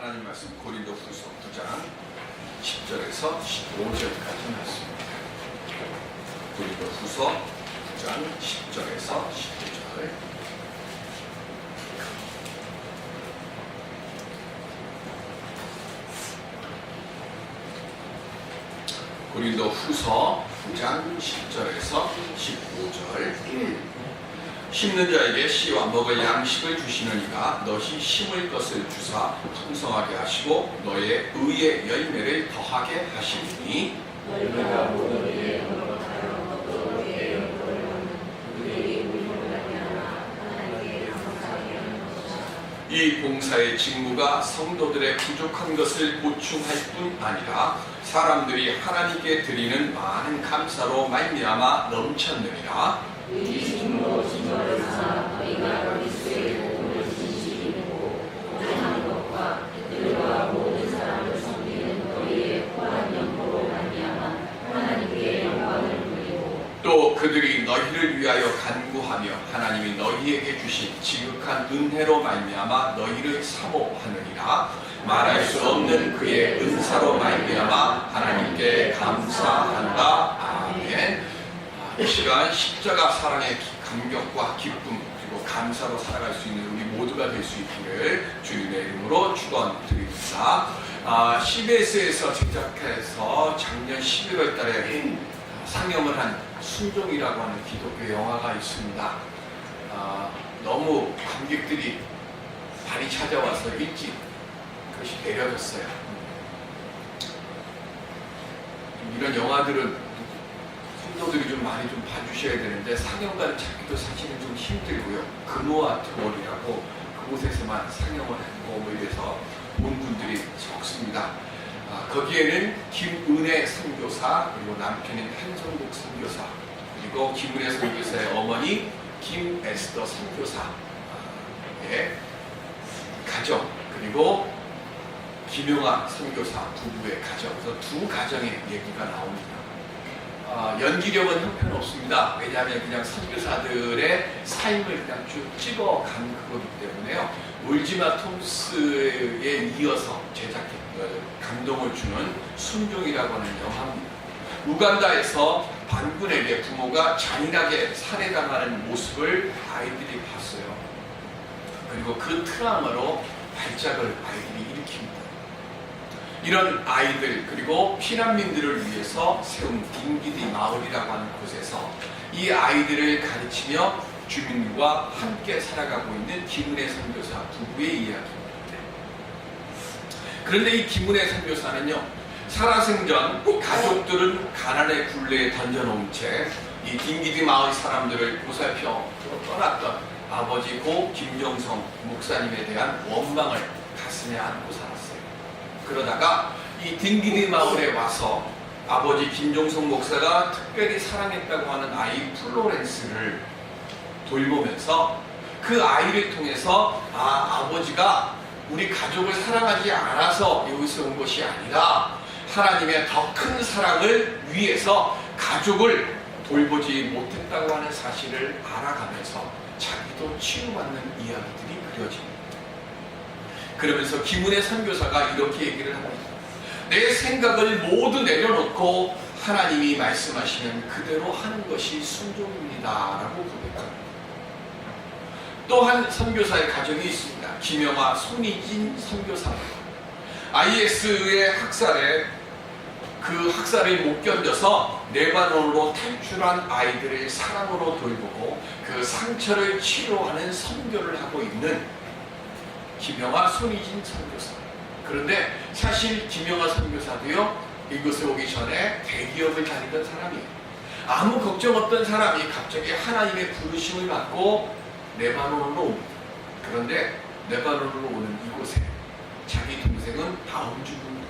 하나님 말씀 고린도후서 9장 10절에서 15절까지 말씀입니다. 고린도후서 9장 10절에서 15절. 고린도후서 9장 10절에서 15절. 심는 자에게 씨와 먹을 양식을 주시는 이가 너희 심을 것을 주사 풍성하게 하시고 너의 의의 열매를 더하게 하시니 이 봉사의 직무가 성도들의 부족한 것을 보충할 뿐 아니라 사람들이 하나님께 드리는 많은 감사로 말미암아 넘쳤느니라. 이 직무로 진노를 너희가 그리스도의 복음을 진실히 믿고 오래한 것과 그들과 모든 사람을 섬기는 너희의 후한 연보로 말미암아 하나님께 영광을 돌리고 또 그들이 너희를 위하여 간구하며 하나님이 너희에게 주신 지극한 은혜로 말미암아 너희를 사모하느니라. 말할 수 없는 그의 은사로 말미암아 하나님께 감사한다. 아멘. 이 시간 십자가 사랑의 감격과 기쁨 그리고 감사로 살아갈 수 있는 우리 모두가 될 수 있기를 주님의 이름으로 축원드립니다. CBS에서 제작해서 작년 11월 달에 상영을 한 순종이라고 하는 기독교 영화가 있습니다. 너무 관객들이 많이 찾아와서 일찍 그것이 내려졌어요. 이런 영화들은 성도들이 좀 많이 좀 봐주셔야 되는데 상영관을 찾기도 사실은 좀 힘들고요. 금호와 트월이라고 그곳에서만 상영을 하고 뭐 이래서 본 분들이 적습니다. 거기에는 김은혜 선교사 그리고 남편인 한성국 선교사 그리고 김은혜 선교사의 어머니 김에스더 선교사의 가정 그리고 김용아 선교사 부부의 가정 그래서 두 가정의 얘기가 나옵니다. 연기력은 형편없습니다. 왜냐하면 그냥 선교사들의 삶을 그냥 쭉 찍어간 그거기 때문에요. 울지마 톰스에 이어서 감동을 주는 순종이라고 하는 영화입니다. 우간다에서 반군에게 부모가 잔인하게 살해당하는 모습을 아이들이 봤어요. 그리고 그 트라우마로 발작을 아이들이 일으킵니다. 이런 아이들 그리고 피난민들을 위해서 세운 딩기디 마을이라고 하는 곳에서 이 아이들을 가르치며 주민과 함께 살아가고 있는 김은혜 선교사 부부의 이야기입니다. 그런데 이 김은혜 선교사는요 살아생전 가족들은 가난의 굴레에 던져놓은 채 이 딩기디 마을 사람들을 보살펴 떠났던 아버지 고 김정성 목사님에 대한 원망을 가슴에 안고 살았어요. 그러다가 이 딩기디 마을에 와서 아버지 김종성 목사가 특별히 사랑했다고 하는 아이 플로렌스를 돌보면서 그 아이를 통해서 아버지가 우리 가족을 사랑하지 않아서 여기서 온 것이 아니라 하나님의 더 큰 사랑을 위해서 가족을 돌보지 못했다고 하는 사실을 알아가면서 자기도 치유받는 이야기들이 그려집니다. 그러면서 김은혜 선교사가 이렇게 얘기를 합니다. 내 생각을 모두 내려놓고 하나님이 말씀하시면 그대로 하는 것이 순종입니다 라고 고백합니다. 또 한 선교사의 가정이 있습니다. 김영아 손희진 선교사입니다. IS의 학살에 그 학살을 못 견뎌서 레바논으로 탈출한 아이들을 사랑으로 돌보고 그 상처를 치료하는 선교를 하고 있는 김영아 손희진 선교사. 그런데 사실 김영아 선교사도요 이곳에 오기 전에 대기업을 다니던 사람이에요. 아무 걱정 없던 사람이 갑자기 하나님의 부르심을 받고 레바논으로 옵니다. 그런데 레바논으로 오는 이곳에 자기 동생은 다운 증후군이에요.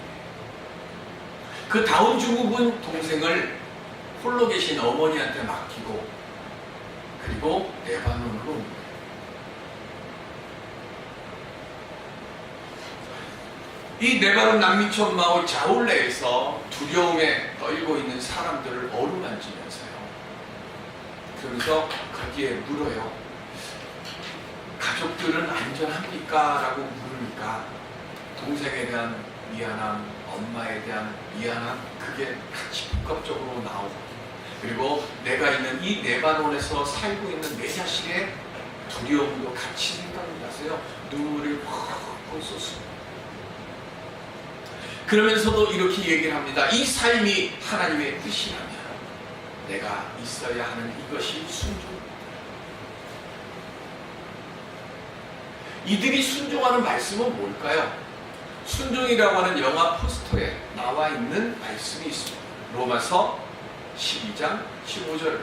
그 다운 증후군 동생을 홀로 계신 어머니한테 맡기고 그리고 레바논으로 옵니다. 이 레바논 난민촌 마을 자울레에서 두려움에 떨고 있는 사람들을 어루만지면서요. 그래서 거기에 물어요. 가족들은 안전합니까? 라고 물으니까 동생에 대한 미안함, 엄마에 대한 미안함, 그게 같이 복합적으로 나오고, 그리고 내가 있는 이 레바논에서 살고 있는 내 자식의 두려움도 같이 생각이 나서요. 눈물을 펑펑 쏟습니다. 그러면서도 이렇게 얘기를 합니다. 이 삶이 하나님의 뜻이라면 내가 있어야 하는 이것이 순종입니다. 이들이 순종하는 말씀은 뭘까요? 순종이라고 하는 영화 포스터에 나와 있는 말씀이 있습니다. 로마서 12장 15절.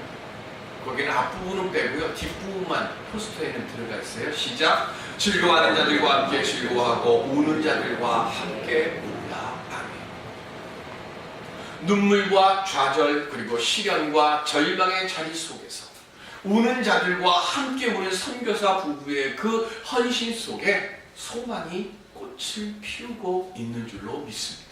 거기는 앞부분은 빼고요, 뒷부분만 포스터에는 들어가 있어요. 시작. 즐거워하는 자들과 함께 즐거워하고 우는 자들과 함께 울라. 아멘. 눈물과 좌절 그리고 시련과 절망의 자리 속에서 우는 자들과 함께 우는 선교사 부부의 그 헌신 속에 소망이 꽃을 피우고 있는 줄로 믿습니다.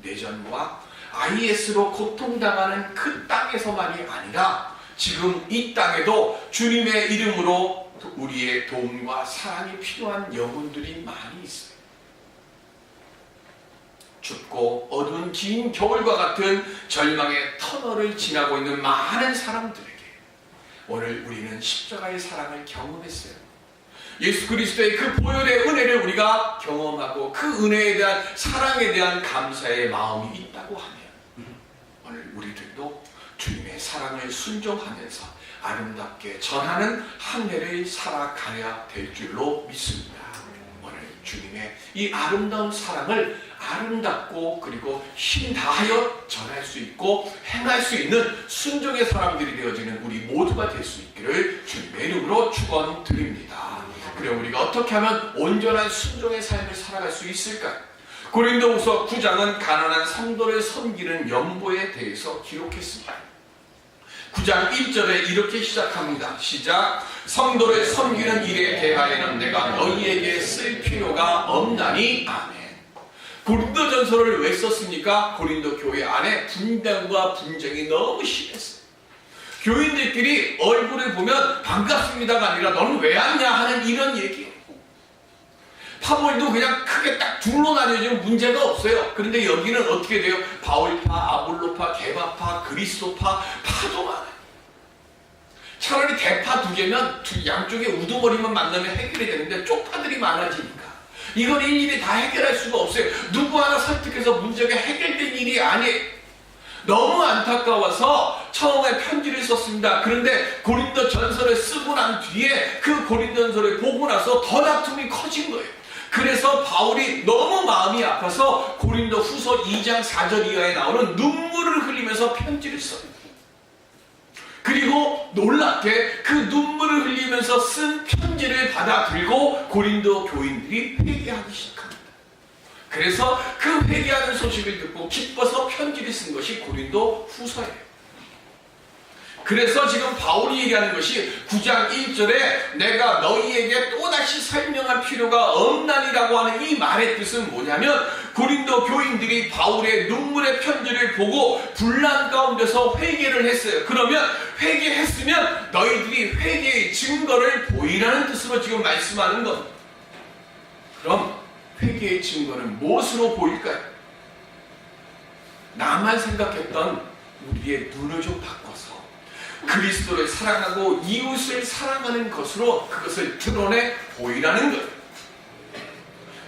내전과 IS로 고통당하는 그 땅에서만이 아니라 지금 이 땅에도 주님의 이름으로 우리의 도움과 사랑이 필요한 영혼들이 많이 있어요. 춥고 어두운 긴 겨울과 같은 절망의 터널을 지나고 있는 많은 사람들에게 오늘 우리는 십자가의 사랑을 경험했어요. 예수 그리스도의 그 보혈의 은혜를 우리가 경험하고 그 은혜에 대한 사랑에 대한 감사의 마음이 있다고 하면 오늘 우리들도 주님의 사랑을 순종하면서 아름답게 전하는 한 해를 살아가야 될 줄로 믿습니다. 오늘 주님의 이 아름다운 사랑을 아름답고 그리고 힘 다하여 전할 수 있고 행할 수 있는 순종의 사람들이 되어지는 우리 모두가 될 수 있기를 주님의 이름으로 축원드립니다. 그럼 우리가 어떻게 하면 온전한 순종의 삶을 살아갈 수 있을까요? 고린도후서 9장은 가난한 성도를 섬기는 연보에 대해서 기록했습니다. 9장 1절에 이렇게 시작합니다. 시작. 성도를 섬기는 일에 대하여는 내가 너희에게 쓸 필요가 없나니. 아멘. 고린도전서를 왜 썼습니까? 고린도 교회 안에 분단과 분쟁이 너무 심했어요. 교인들끼리 얼굴을 보면 반갑습니다가 아니라 너는 왜 왔냐 하는 이런 얘기예요. 파벌도 그냥 크게 딱 둘로 나뉘어지면 문제가 없어요. 그런데 여기는 어떻게 돼요? 바울파, 아볼로파, 게바파, 그리스도파, 파도 많아요. 차라리 대파 두 개면 양쪽에 우두머리만 만나면 해결이 되는데 쪽파들이 많아지니까 이건 일일이 다 해결할 수가 없어요. 누구 하나 설득해서 문제가 해결된 일이 아니에요. 너무 안타까워서 처음에 편지를 썼습니다. 그런데 고린도 전서를 쓰고 난 뒤에 그 고린도 전서를 보고 나서 더 다툼이 커진 거예요. 그래서 바울이 너무 마음이 아파서 고린도 후서 2장 4절 이하에 나오는 눈물을 흘리면서 편지를 써요. 그리고 놀랍게 그 눈물을 흘리면서 쓴 편지를 받아들고 고린도 교인들이 회개하기 시작합니다. 그래서 그 회개하는 소식을 듣고 기뻐서 편지를 쓴 것이 고린도 후서예요. 그래서 지금 바울이 얘기하는 것이 9장 1절에 내가 너희에게 또다시 설명할 필요가 없나니라고 하는 이 말의 뜻은 뭐냐면 고린도 교인들이 바울의 눈물의 편지를 보고 분란 가운데서 회개를 했어요. 그러면 회개했으면 너희들이 회개의 증거를 보이라는 뜻으로 지금 말씀하는 겁니다. 그럼 회개의 증거는 무엇으로 보일까요? 나만 생각했던 우리의 눈을 좀 바꿔서 그리스도를 사랑하고 이웃을 사랑하는 것으로 그것을 드러내 보이라는 것.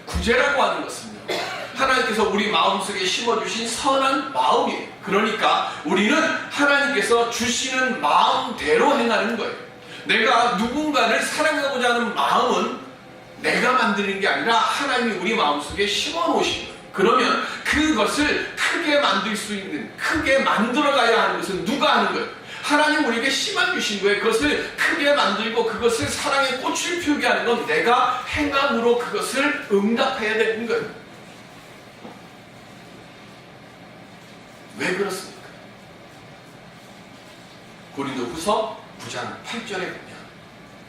구제라고 하는 것은요, 하나님께서 우리 마음속에 심어주신 선한 마음이에요. 그러니까 우리는 하나님께서 주시는 마음대로 행하는 거예요. 내가 누군가를 사랑하고자 하는 마음은 내가 만드는 게 아니라 하나님이 우리 마음속에 심어놓으신 거예요. 그러면 그것을 크게 만들 수 있는, 크게 만들어가야 하는 것은 누가 하는 거예요? 하나님 우리에게 심어주신 거예요. 그것을 크게 만들고 그것을 사랑의 꽃을 피우게 하는 건 내가 행함으로 그것을 응답해야 되는 거예요. 왜 그렇습니까? 고린도후서 9장 8절에 보면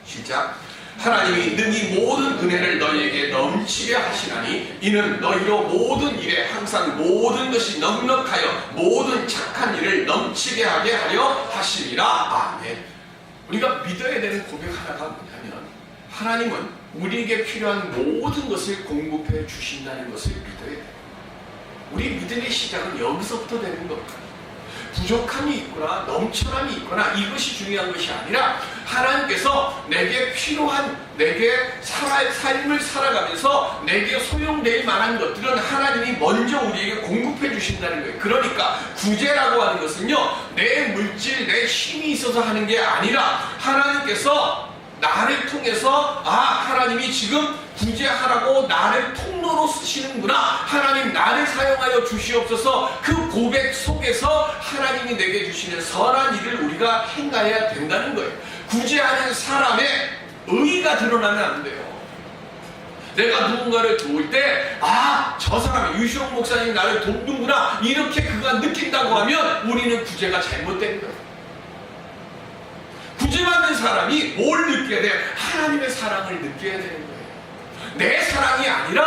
시작. 하나님이 능히 모든 은혜를 너희에게 넘치게 하시나니 이는 너희로 모든 일에 항상 모든 것이 넉넉하여 모든 착한 일을 넘치게 하게 하려 하심이라. 아멘. 우리가 믿어야 되는 고백 하나가 뭐냐면 하나님은 우리에게 필요한 모든 것을 공급해 주신다는 것을 믿어야 돼요. 우리 믿음의 시작은 여기서부터 되는 겁니다. 부족함이 있거나 넘쳐남이 있거나 이것이 중요한 것이 아니라 하나님께서 내게 필요한 내게 삶을 살아가면서 내게 소용될 만한 것들은 하나님이 먼저 우리에게 공급해 주신다는 거예요. 그러니까 구제라고 하는 것은요, 내 물질, 내 힘이 있어서 하는 게 아니라 하나님께서 나를 통해서 하나님이 지금 구제하라고 나를 통로로 쓰시는구나, 하나님 나를 사용하여 주시옵소서, 그 고백 속에서 하나님이 내게 주시는 선한 일을 우리가 행해야 된다는 거예요. 구제하는 사람의 의의가 드러나면 안 돼요. 내가 누군가를 도울 때 저 사람이 유시용 목사님이 나를 돕는구나 이렇게 그가 느낀다고 하면 우리는 구제가 잘못된 거예요. 구제받는 사람이 뭘 느껴야 돼? 하나님의 사랑을 느껴야 되는 거예요. 내 사랑이 아니라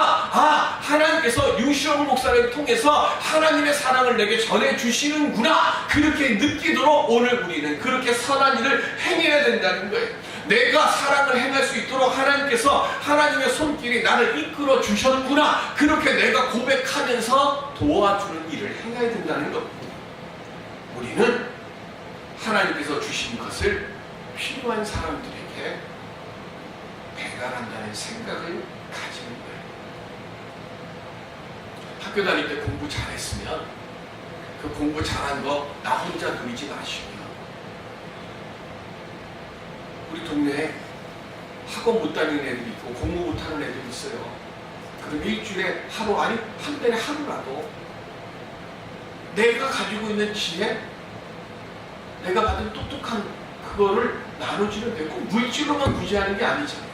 하나님께서 유시용 목사를 통해서 하나님의 사랑을 내게 전해주시는구나, 그렇게 느끼도록 오늘 우리는 그렇게 선한 일을 행해야 된다는 거예요. 내가 사랑을 행할 수 있도록 하나님께서 하나님의 손길이 나를 이끌어 주셨구나, 그렇게 내가 고백하면서 도와주는 일을 행해야 된다는 겁니다. 우리는 하나님께서 주신 것을 필요한 사람들에게 배달한다는 생각을 가지는 거예요. 학교 다닐 때 공부 잘했으면 그 공부 잘한 거 나 혼자 누리지 마시고요. 우리 동네에 학원 못 다니는 애들이 있고 공부 못하는 애들이 있어요. 그럼 일주일에 하루, 아니 한 달에 하루라도 내가 가지고 있는 지혜, 내가 받은 똑똑한 그거를 나눠주는 데 꼭 물질로만 구제하는 게 아니잖아요.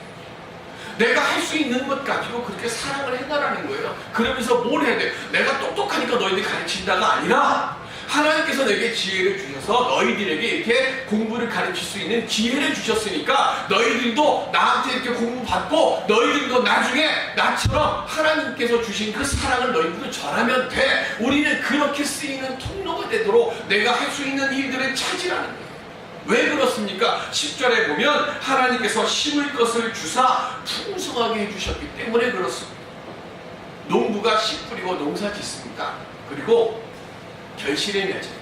내가 할 수 있는 것 가지고 그렇게 사랑을 해나가는 거예요. 그러면서 뭘 해야 돼? 내가 똑똑하니까 너희들이 가르친다가 아니라 하나님께서 내게 지혜를 주셔서 너희들에게 이렇게 공부를 가르칠 수 있는 기회를 주셨으니까 너희들도 나한테 이렇게 공부 받고 너희들도 나중에 나처럼 하나님께서 주신 그 사랑을 너희들도 전하면 돼. 우리는 그렇게 쓰이는 통로가 되도록 내가 할 수 있는 일들을 찾으라는 거예요. 왜 그렇습니까? 10절에 보면 하나님께서 심을 것을 주사 풍성하게 해주셨기 때문에 그렇습니다. 농부가 씨 뿌리고 농사 짓습니다. 그리고 결실을 맺어요.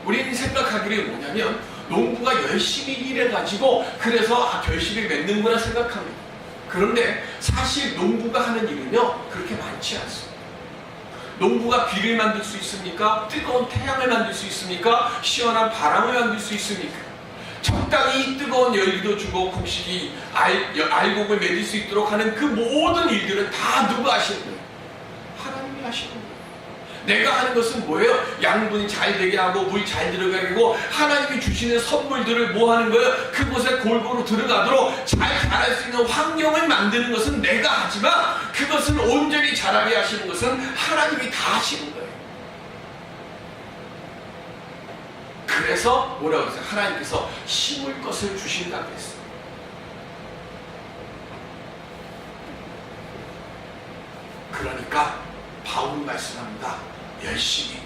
우리는 생각하기를 뭐냐면 농부가 열심히 일해가지고 그래서 결실을 맺는구나 생각합니다. 그런데 사실 농부가 하는 일은요 그렇게 많지 않습니다. 농부가 비를 만들 수 있습니까? 뜨거운 태양을 만들 수 있습니까? 시원한 바람을 만들 수 있습니까? 적당히 뜨거운 열기도 주고 곡식이 알곡을 맺을 수 있도록 하는 그 모든 일들은 다 누가 하시는 거예요? 하나님이 하시는 거예요. 내가 하는 것은 뭐예요? 양분이 잘 되게 하고 물 잘 들어가게 하고 하나님이 주시는 선물들을 뭐 하는 거예요? 그곳에 골고루 들어가도록 잘 자랄 수 있는 환경을 만드는 것은 내가 하지만 그것을 온전히 자라게 하시는 것은 하나님이 다 하시는 거예요. 그래서 뭐라고 했어요? 하나님께서 심을 것을 주신다고 했어요. 그러니까 바울이 말씀합니다. 열심히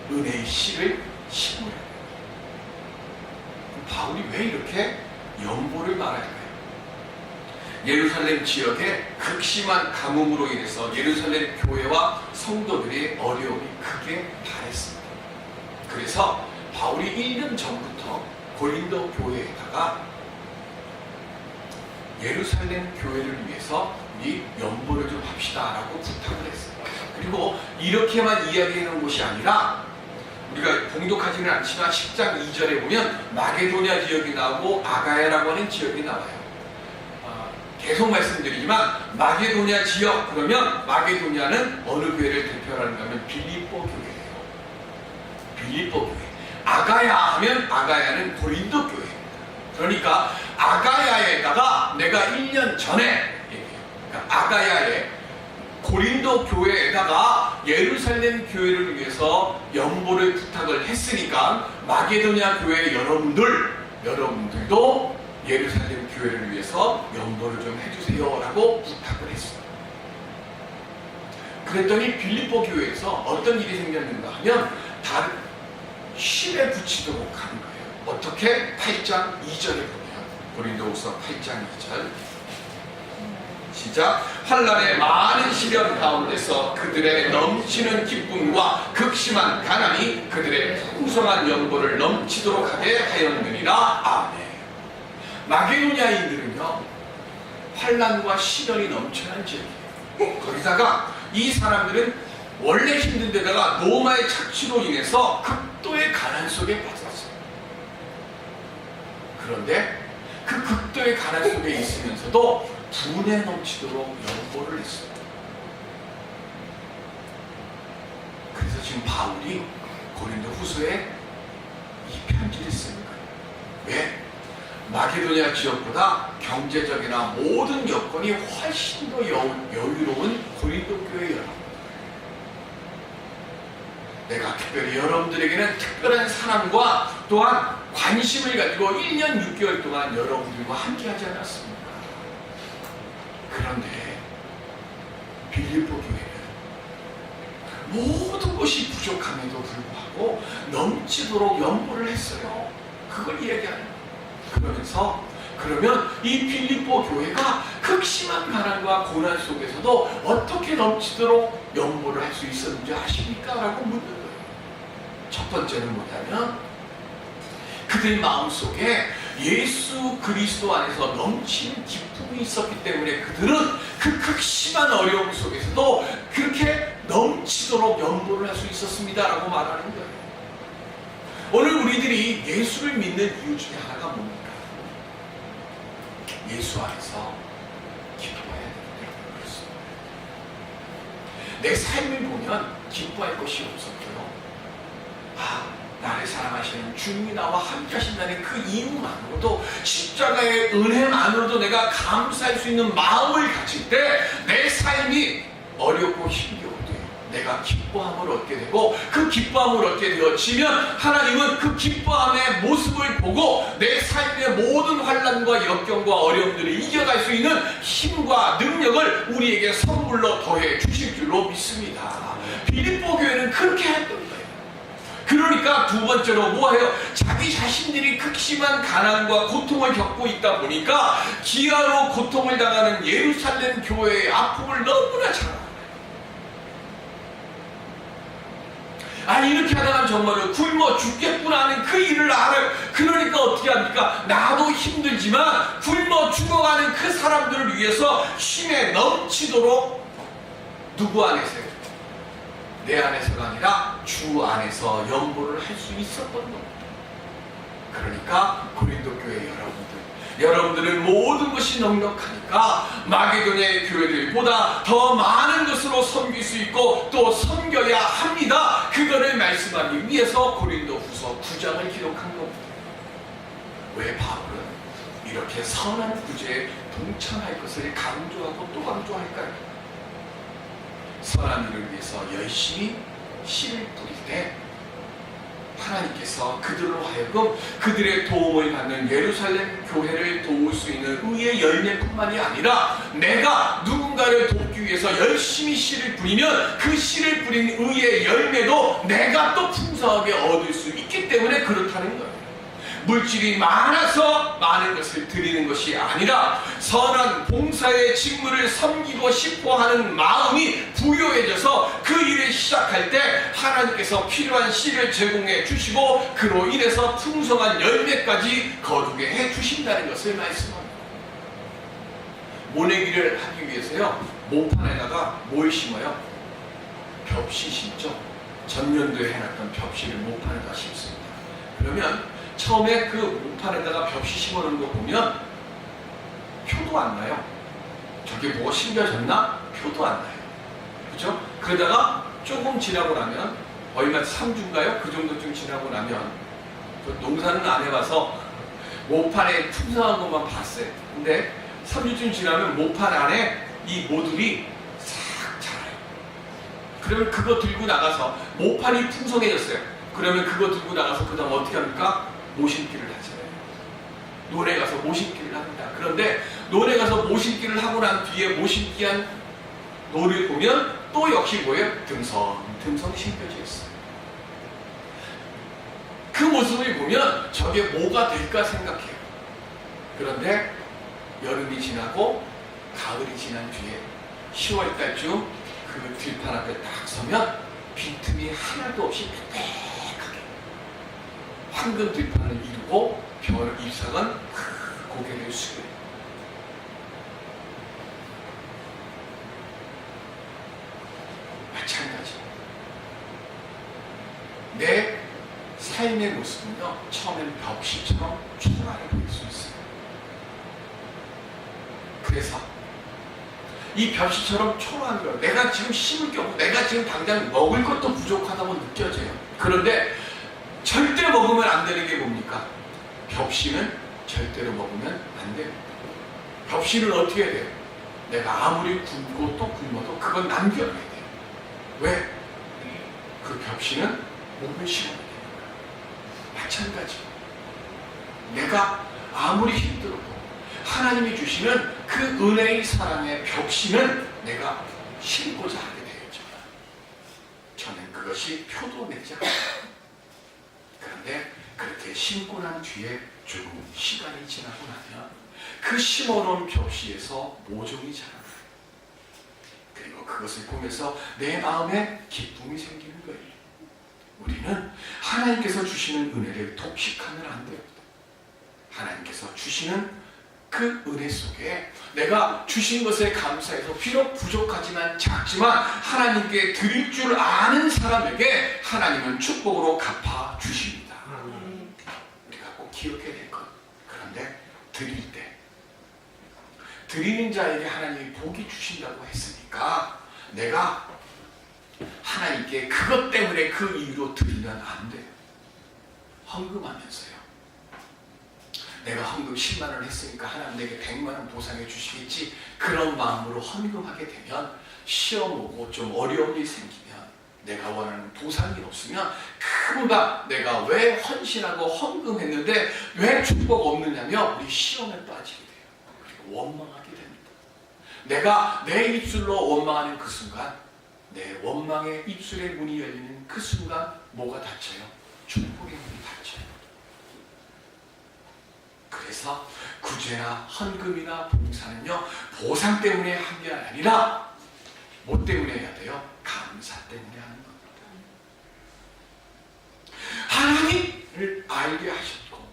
은혜의 씨를 심으라. 바울이 왜 이렇게 연보를 말할까요? 예루살렘 지역의 극심한 가뭄으로 인해서 예루살렘 교회와 성도들의 어려움이 크게 달했습니다. 그래서 바울이 1년 전부터 고린도 교회에다가 예루살렘 교회를 위해서 우리 연보를 좀 합시다 라고 부탁을 했어요. 그리고 이렇게만 이야기하는 것이 아니라 우리가 봉독하지는 않지만 10장 2절에 보면 마게도냐 지역이 나오고 아가야라고 하는 지역이 나와요. 계속 말씀드리지만 마게도냐 지역 그러면 마게도냐는 어느 교회를 대표하는가 하면 빌립보 교회예요. 빌립보 교회. 아가야 하면 아가야는 고린도 교회입니다. 그러니까 아가야에다가 내가 1년 전에 그러니까 아가야에 고린도 교회에다가 예루살렘 교회를 위해서 연보를 부탁을 했으니까 마게도냐 교회 여러분들도 예루살렘 교회를 위해서 연보를 좀 해주세요 라고 부탁을 했습니다. 그랬더니 빌립보 교회에서 어떤 일이 생겼는가 하면 다른 쉼에 붙이도록 하는 거예요. 어떻게? 8장 2절에 보면 고린도후서 8장 2절 시작. 환난의 많은 시련 가운데서 그들의 넘치는 기쁨과 극심한 가난이 그들의 풍성한 연고를 넘치도록 하게 하였느니라. 아멘. 마게도냐인들은요, 환난과 시련이 넘쳐난 지역이에요. 거기다가 이 사람들은 원래 힘든 데다가 로마의 착취로 인해서 극도의 가난 속에 빠졌어요. 그런데 그 극도의 가난 속에 있으면서도 분에 넘치도록 연보를 했어요. 그래서 지금 바울이 고린도 후서에 이 편지를 쓰는 거예요. 왜? 마게도냐 지역보다 경제적이나 모든 여건이 훨씬 더 여유로운 고린도 교회 여러분, 내가 특별히 여러분들에게는 특별한 사랑과 또한 관심을 가지고 1년 6개월 동안 여러분들과 함께 하지 않았습니까? 그런데 빌립보 교회는 모든 것이 부족함에도 불구하고 넘치도록 연보를 했어요. 그걸 이야기하는 거예요. 그러면 이 빌립보 교회가 극심한 가난과 고난 속에서도 어떻게 넘치도록 연보를 할 수 있었는지 아십니까? 라고 묻는 거예요. 첫 번째는 뭐냐면 그들 마음속에 예수 그리스도 안에서 넘치는 기쁨이 있었기 때문에 그들은 그 극심한 어려움 속에서도 그렇게 넘치도록 연보를 할 수 있었습니다 라고 말하는 거예요. 오늘 우리들이 예수를 믿는 이유 중에 하나가 뭡니까? 예수 안에서 기뻐해야 되기 때문에 그렇습니다. 내 삶을 보면 기뻐할 것이 없었고요. 나를 사랑하시는 주님이 나와 함께 하신다는 그 이유만으로도, 십자가의 은혜만으로도 내가 감사할 수 있는 마음을 가질 때 내 삶이 어렵고 힘겨워도 내가 기뻐함을 얻게 되고, 그 기뻐함을 얻게 되어지면 하나님은 그 기뻐함의 모습을 보고 내 삶의 모든 환난과 역경과 어려움들을 이겨갈 수 있는 힘과 능력을 우리에게 선물로 더해 주실 줄로 믿습니다. 빌립보 교회는 그렇게 했던 거예요. 그러니까 두 번째로 뭐예요? 자기 자신들이 극심한 가난과 고통을 겪고 있다 보니까 기아로 고통을 당하는 예루살렘 교회의 아픔을 너무나 잘 알아요. 이렇게 하다가 정말로 굶어 죽겠구나 하는 그 일을 알아요. 그러니까 어떻게 합니까? 나도 힘들지만 굶어 죽어가는 그 사람들을 위해서 힘에 넘치도록 누구 안에서요? 내 안에서가 아니라 주 안에서 연보를 할 수 있었던 겁니다. 그러니까 고린도 교회 여러분들은 모든 것이 넉넉하니까 마게도냐의 교회들보다 더 많은 것으로 섬길 수 있고 또 섬겨야 합니다. 그거를 말씀하기 위해서 고린도 후서 9장을 기록한 겁니다. 왜 바울은 이렇게 선한 구제에 동참할 것을 강조하고 또 강조할까요? 선한 일을 위해서 열심히 씨를 뿌릴 때 하나님께서 그들로 하여금 그들의 도움을 받는 예루살렘 교회를 도울 수 있는 의의 열매뿐만이 아니라 내가 누군가를 돕기 위해서 열심히 씨를 뿌리면 그 씨를 뿌린 의의 열매도 내가 또 풍성하게 얻을 수 있기 때문에 그렇다는 거예요. 물질이 많아서 많은 것을 드리는 것이 아니라 선한 봉사의 직무를 섬기고 싶어 하는 마음이 부여해져서 그 일을 시작할 때 하나님께서 필요한 씨를 제공해 주시고 그로 인해서 풍성한 열매까지 거두게 해 주신다는 것을 말씀합니다. 모내기를 하기 위해서요, 모판에다가 뭘 심어요? 벽시 심죠. 전년도에 해놨던 벽시를 모판에다 심습니다. 그러면 처음에 그 모판에다가 벽시 심어놓은 거 보면 표도 안 나요. 저게 뭐가 심겨졌나? 표도 안 나요. 그죠? 그러다가 조금 지나고 나면 얼마 3주인가요? 그 정도쯤 지나고 나면 농사는 안 해봐서 모판에 풍성한 것만 봤어요. 근데 3주쯤 지나면 모판 안에 이 모들이 싹 자라요. 그러면 그거 들고 나가서 모판이 풍성해졌어요. 그러면 그거 들고 나가서 그 다음 어떻게 합니까? 모심기를 하잖아요. 논에 가서 모심기를 합니다. 그런데 논에 가서 모심기를 하고 난 뒤에 모심기한 논을 보면 또 역시 뭐예요? 듬성 심겨져 있어요. 그 모습을 보면 저게 뭐가 될까 생각해요. 그런데 여름이 지나고 가을이 지난 뒤에 10월달쯤 그 들판 앞에 딱 서면 빈틈이 하나도 없이 빽빽하게 황금 들판을 이루고 별 잎사귀는 고개를 숙여요. 마찬가지. 내 삶의 모습은요, 처음엔 벽시처럼 초라해 보일 수 있어요. 그래서 이 벽시처럼 초라한 거, 내가 지금 심을 게 없고 내가 지금 당장 먹을 것도 부족하다고 느껴져요. 그런데 절대 먹으면 안 되는 게 뭡니까? 벽시는 절대로 먹으면 안 됩니다. 벽시는 어떻게 해야 돼요? 내가 아무리 굶고 또 굶어도 그건 남겨야 돼요. 왜? 그 벽시는 몸을 심어야 됩니다. 마찬가지. 내가 아무리 힘들어도 하나님이 주시는 그 은혜의 사랑의 벽시는 내가 심고자 하게 되겠죠. 저는 그것이 표도 내지 않아요. 그런데 그렇게 심고 난 뒤에 조금 시간이 지나고 나면 그 심어놓은 벽시에서 모종이 자라나요. 그리고 그것을 보면서 내 마음에 기쁨이 생기는 거예요. 우리는 하나님께서 주시는 은혜를 독식하면 안 돼요. 하나님께서 주시는 그 은혜 속에 내가 주신 것에 감사해서 비록 부족하지만 작지만 하나님께 드릴 줄 아는 사람에게 하나님은 축복으로 갚아 주십니다. 우리가 꼭 기억해야 될 것. 그런데 드릴 때 드리는 자에게 하나님이 복이 주신다고 했으니까 내가 하나님께 그것 때문에 그 이유로 드리면 안 돼요. 헌금하면서요. 내가 헌금 10만 원 했으니까 하나님 내게 100만 원 보상해 주시겠지. 그런 마음으로 헌금하게 되면 시험 오고 좀 어려운 일이 생기면 내가 원하는 보상이 없으면 금방 내가 왜 헌신하고 헌금했는데 왜 축복 없느냐며 우리 시험에 빠지게 돼요. 그리고 원망하게 됩니다. 내가 내 입술로 원망하는 그 순간 내 원망의 입술의 문이 열리는 그 순간 뭐가 닫혀요? 축복의 문이 닫혀요. 그래서 구제나 헌금이나 봉사는요 보상 때문에 한 게 아니라 뭐 때문에 해야 돼요? 감사 때문에 하는 겁니다. 하나님을 알게 하셨고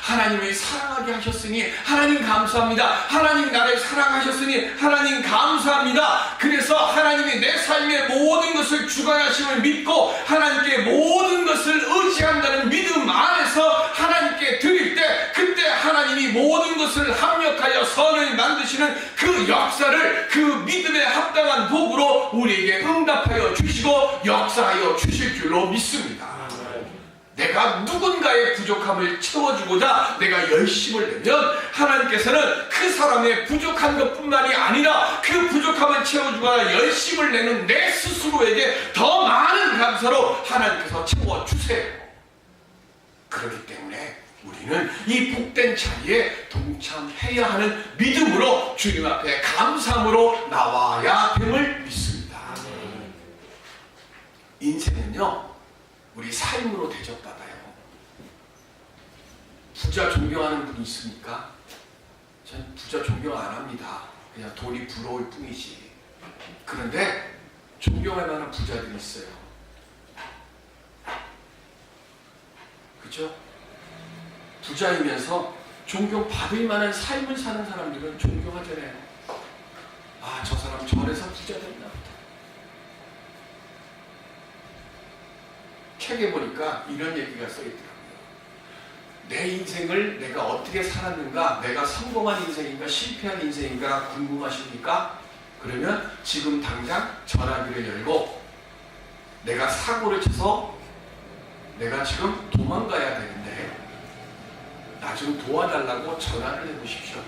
하나님을 사랑하게 하셨으니 하나님 감사합니다. 하나님 나를 사랑하셨으니 하나님 감사합니다. 그래서 하나님이 내 삶의 모든 것을 주관하심을 믿고 하나님께 모든 것을 의지한다는 믿음 안에서 하나님께 드릴 때 그때 하나님이 모든 것을 합력하여 선을 만드시는 그 역사를 그 믿음에 합당한 복으로 우리에게 응답하여 주시고 역사하여 주실 줄로 믿습니다. 내가 누군가의 부족함을 채워주고자 내가 열심을 내면 하나님께서는 그 사람의 부족한 것뿐만이 아니라 그 부족함을 채워주거나 열심을 내는 내 스스로에게 더 많은 감사로 하나님께서 채워주세요. 그렇기 때문에 우리는 이 복된 자리에 동참해야 하는 믿음으로 주님 앞에 감사함으로 나와야 됨을 믿습니다. 인생은요 우리 삶으로 대접받아요. 부자 존경하는 분이 있습니까? 전 부자 존경 안 합니다. 그냥 돈이 부러울 뿐이지. 그런데 존경할 만한 부자들이 있어요. 그렇죠? 부자이면서 존경받을 만한 삶을 사는 사람들은 존경하잖아요. 아, 저 사람 저래서 부자 됐나 보다. 책에 보니까 이런 얘기가 써있더라고요. 내 인생을 내가 어떻게 살았는가, 내가 성공한 인생인가 실패한 인생인가 궁금하십니까? 그러면 지금 당장 전화기를 열고 내가 사고를 쳐서 내가 지금 도망가야 되는데 나 좀 도와달라고 전화를 해보십시오.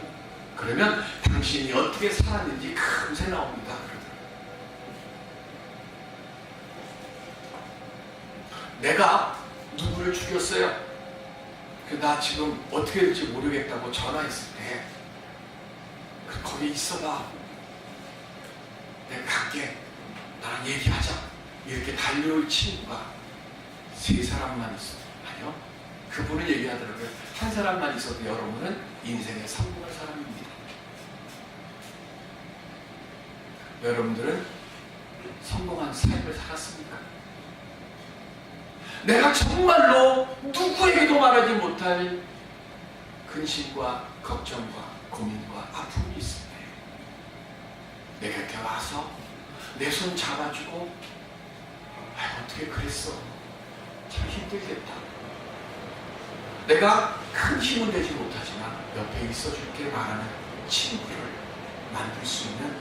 그러면 당신이 어떻게 살았는지 금세 나옵니다. 내가 누구를 죽였어요. 나 지금 어떻게 될지 모르겠다고 전화했을 때 거기 있어봐. 내가 갈게. 나랑 얘기하자. 이렇게 달려올 친구가 세 사람만 있어. 아니요. 그 그분은 얘기하더라고요. 한 사람만 있어도 여러분은 인생의 성공한 사람입니다. 여러분들은 성공한 삶을 살았습니까? 내가 정말로 누구에게도 말하지 못할 근심과 걱정과 고민과 아픔이 있을 때 내 곁에 와서 내 손 잡아주고 어떻게 그랬어? 참 힘들겠다. 내가 큰 힘은 되지 못하지만 옆에 있어줄게 말하는 친구를 만들 수 있는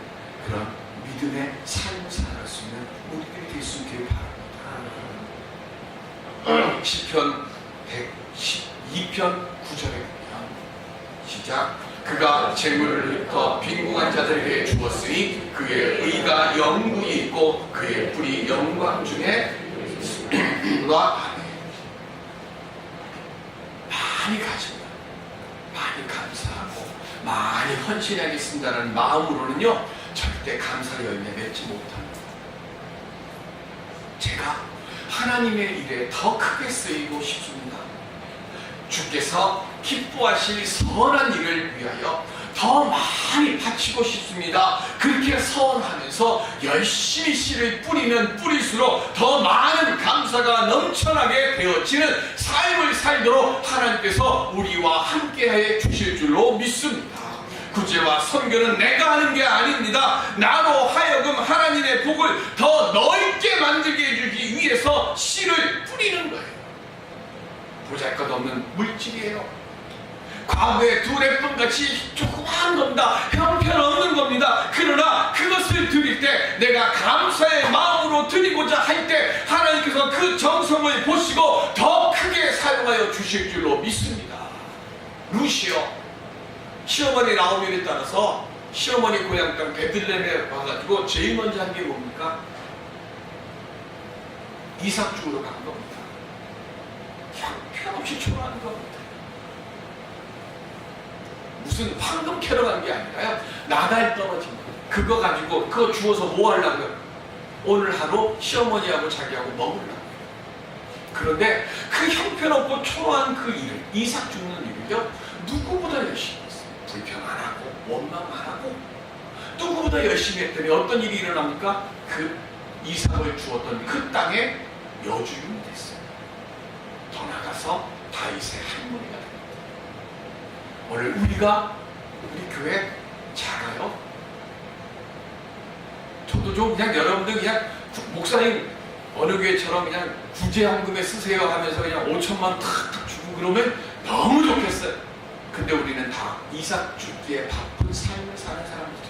그런 믿음의 삶을 살아갈 수 있는 우리들이 될 수 있기를 바랍니다. 시편 112편 9절에 보면 시작. 그가 재물을 더 빈궁한 자들에게 주었으니 그의 의가 영구히 있고 그의 뿔이 영광 중에 많이 가지고 많이 감사하고 많이 헌신하겠습니다라는 마음으로는요 절대 감사의 열매 맺지 못합니다. 제가 하나님의 일에 더 크게 쓰이고 싶습니다. 주께서 기뻐하실 선한 일을 위하여 더 많이 바치고 싶습니다. 그렇게 선하면서 열심히 씨를 뿌리면 뿌릴수록 더 많은 감사가 넘쳐나게 되어지는 삶을 살도록 하나님께서 우리와 함께해 주실 줄로 믿습니다. 구제와 선교는 내가 하는 게 아닙니다. 나로 하여금 하나님의 복을 더 넓게 만들게 해주기 위해서 씨를 뿌리는 거예요. 보잘것없는 물질이에요. 과거에 두레뿐같이 조그마한 겁니다. 형편없는 겁니다. 그러나 그것을 드릴 때 내가 감사의 마음으로 드리고자 할 때 하나님께서 그 정성을 보시고 더 크게 사용하여 주실 줄로 믿습니다. 루시오 시어머니 나오미를 따라서 시어머니 고향 땅 베들레헴에 와가지고 제일 먼저 한 게 뭡니까? 이삭 죽으러 간 겁니다. 형편없이 초라한 겁니다. 무슨 황금 캐러 간 게 아니라요. 나달 떨어진 거. 그거 가지고 그거 주워서 뭐 하려고요? 오늘 하루 시어머니하고 자기하고 먹으려고요. 그런데 그 형편없고 초라한 그 일을, 이삭 죽는 일을요. 누구보다 열심히 했어요. 불평 안 하고 원망 안 하고 누구보다 열심히 했더니 어떤 일이 일어납니까? 그 이삭을 주었던 그 땅에 여주인이 됐어요. 더 나가서 다윗의 할머니가 됩니다. 오늘 우리 교회 작아요. 저도 좀 그냥 여러분들 그냥 목사님 어느 교회처럼 그냥 구제헌금에 쓰세요 하면서 그냥 5천만 원 탁탁 주고 그러면 너무 좋겠어요. 근데 우리는 다 이삭 죽기에 바쁜 삶을 사는 사람이죠.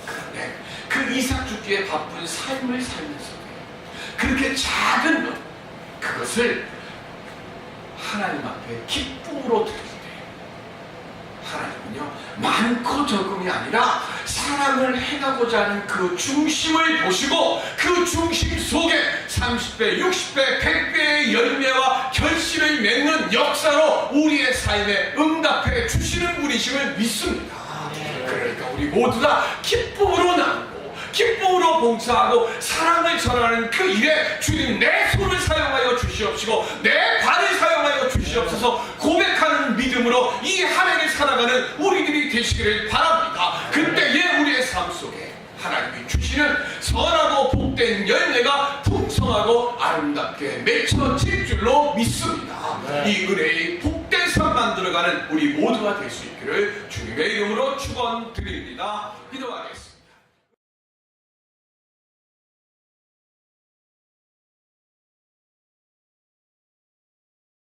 그런데 그 이삭 죽기에 바쁜 삶을 살면서 그렇게 작은 것, 그것을 하나님 앞에 기쁨으로 드릴 때 하나님은요 많고 적음이 아니라 사랑을 행하고자 하는 그 중심을 보시고 그 중심 속에 30배, 60배, 100배의 열매와 결실을 맺는 역사로 우리의 삶에 응답해 주시는 분이심을 믿습니다. 그러니까 우리 모두 다 기쁨으로 나누고 기쁨으로 봉사하고 사랑을 전하는 그 일에 주님 내 손을 사용하여 주시옵시고 내 발을 사용하여 주시옵소서 고백하는 믿음으로 이 한 해를 살아가는 우리들이 되시기를 바랍니다. 그때에 우리의 삶 속에 하나님이 주시는 선하고 복된 열매가 풍성하고 아름답게 맺혀질 줄로 믿습니다. 이 은혜의 복된 삶 만들어가는 우리 모두가 될 수 있기를 주님의 이름으로 축원드립니다. 기도하겠습니다.